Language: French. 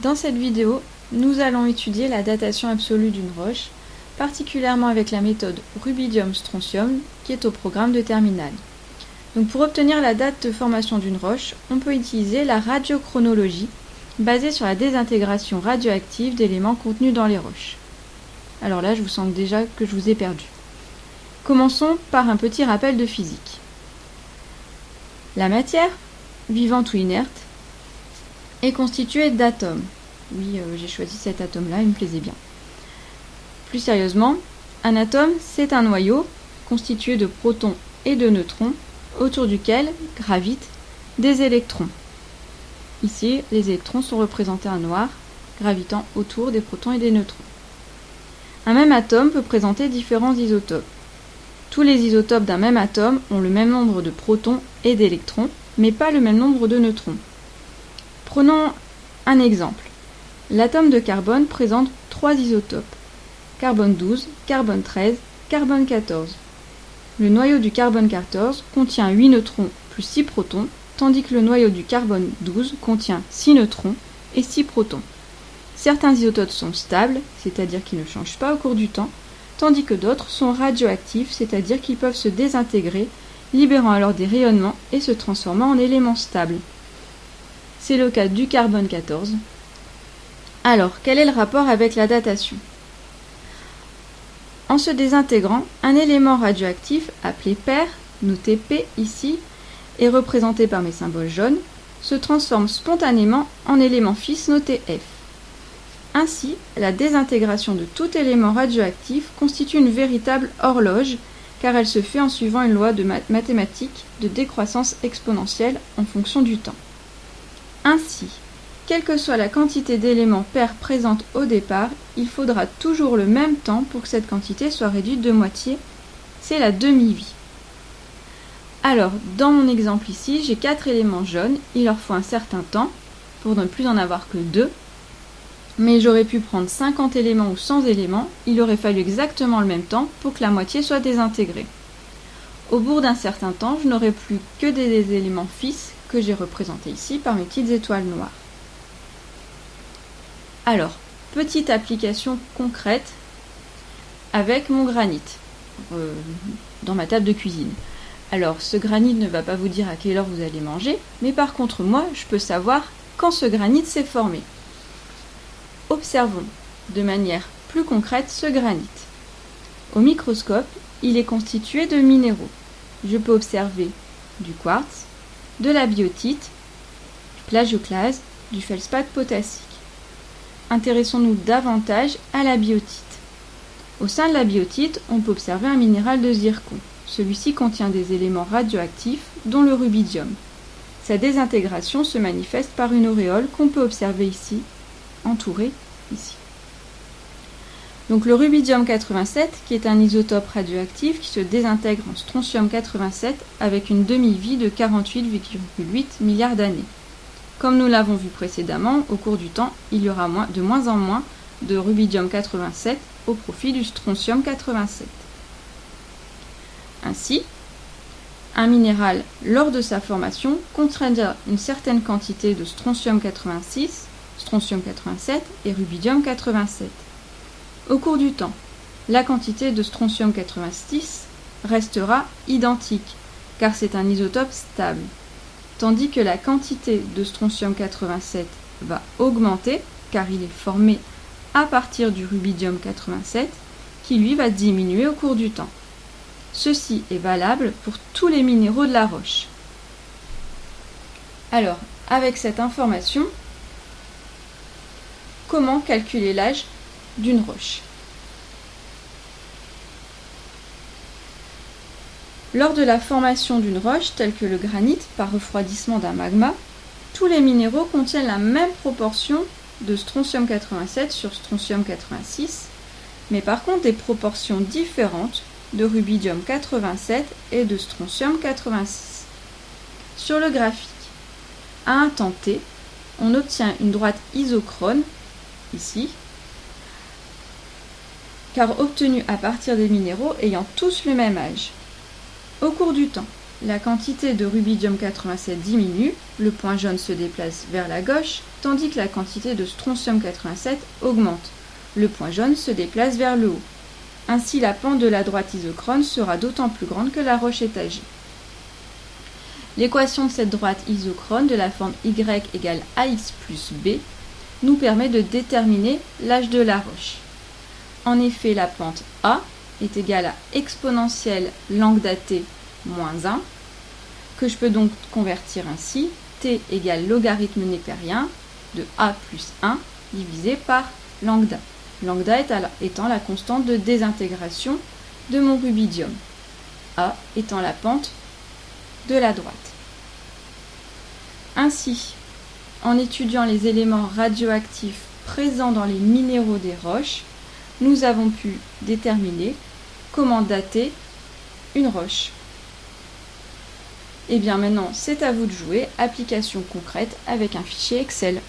Dans cette vidéo, nous allons étudier la datation absolue d'une roche, particulièrement avec la méthode rubidium-strontium qui est au programme de terminale. Donc pour obtenir la date de formation d'une roche, on peut utiliser la radiochronologie basée sur la désintégration radioactive d'éléments contenus dans les roches. Alors là, je vous sens déjà que je vous ai perdu. Commençons par un petit rappel de physique. La matière, vivante ou inerte, est constituée d'atomes. Oui, j'ai choisi cet atome-là, il me plaisait bien. Plus sérieusement, un atome, c'est un noyau constitué de protons et de neutrons autour duquel gravitent des électrons. Ici, les électrons sont représentés en noir, gravitant autour des protons et des neutrons. Un même atome peut présenter différents isotopes. Tous les isotopes d'un même atome ont le même nombre de protons et d'électrons, mais pas le même nombre de neutrons. Prenons un exemple. L'atome de carbone présente 3 isotopes. Carbone 12, carbone 13, carbone 14. Le noyau du carbone 14 contient 8 neutrons plus 6 protons, tandis que le noyau du carbone 12 contient 6 neutrons et 6 protons. Certains isotopes sont stables, c'est-à-dire qu'ils ne changent pas au cours du temps, tandis que d'autres sont radioactifs, c'est-à-dire qu'ils peuvent se désintégrer, libérant alors des rayonnements et se transformant en éléments stables. C'est le cas du carbone 14. Alors, quel est le rapport avec la datation ? En se désintégrant, un élément radioactif appelé pair, noté P ici, et représenté par mes symboles jaunes, se transforme spontanément en élément fils noté F. Ainsi, la désintégration de tout élément radioactif constitue une véritable horloge, car elle se fait en suivant une loi de mathématiques de décroissance exponentielle en fonction du temps. Ainsi, quelle que soit la quantité d'éléments pairs présente au départ, il faudra toujours le même temps pour que cette quantité soit réduite de moitié. C'est la demi-vie. Alors, dans mon exemple ici, j'ai 4 éléments jaunes, il leur faut un certain temps, pour ne plus en avoir que 2, mais j'aurais pu prendre 50 éléments ou 100 éléments, il aurait fallu exactement le même temps pour que la moitié soit désintégrée. Au bout d'un certain temps, je n'aurai plus que des éléments fils que j'ai représentés ici par mes petites étoiles noires. Alors, petite application concrète avec mon granit dans ma table de cuisine. Alors, ce granit ne va pas vous dire à quelle heure vous allez manger, mais par contre, moi, je peux savoir quand ce granit s'est formé. Observons de manière plus concrète ce granit. Au microscope, il est constitué de minéraux. Je peux observer du quartz, de la biotite, du plagioclase, du feldspath potassique. Intéressons-nous davantage à la biotite. Au sein de la biotite, on peut observer un minéral de zircon. Celui-ci contient des éléments radioactifs, dont le rubidium. Sa désintégration se manifeste par une auréole qu'on peut observer ici, entourée ici. Donc le rubidium 87, qui est un isotope radioactif qui se désintègre en strontium 87 avec une demi-vie de 48,8 milliards d'années. Comme nous l'avons vu précédemment, au cours du temps, il y aura de moins en moins de rubidium 87 au profit du strontium 87. Ainsi, un minéral, lors de sa formation, contiendra une certaine quantité de strontium 86, strontium 87 et rubidium 87. Au cours du temps, la quantité de strontium 86 restera identique, car c'est un isotope stable, tandis que la quantité de strontium 87 va augmenter, car il est formé à partir du rubidium 87, qui lui va diminuer au cours du temps. Ceci est valable pour tous les minéraux de la roche. Alors, avec cette information, comment calculer l'âge d'une roche ? Lors de la formation d'une roche, telle que le granit, par refroidissement d'un magma, tous les minéraux contiennent la même proportion de strontium 87 sur strontium 86, mais par contre des proportions différentes de rubidium 87 et de strontium 86. Sur le graphique, à un temps t, on obtient une droite isochrone, ici, car obtenue à partir des minéraux ayant tous le même âge. Au cours du temps, la quantité de rubidium 87 diminue, le point jaune se déplace vers la gauche, tandis que la quantité de strontium 87 augmente. Le point jaune se déplace vers le haut. Ainsi, la pente de la droite isochrone sera d'autant plus grande que la roche est âgée. L'équation de cette droite isochrone de la forme y égale ax plus b nous permet de déterminer l'âge de la roche. En effet, la pente a est égale à exponentielle lambda t moins 1, que je peux donc convertir ainsi, t égale logarithme népérien de a plus 1 divisé par lambda. Lambda étant la constante de désintégration de mon rubidium, a étant la pente de la droite. Ainsi, en étudiant les éléments radioactifs présents dans les minéraux des roches, nous avons pu déterminer comment dater une roche. Et bien maintenant, c'est à vous de jouer, application concrète avec un fichier Excel.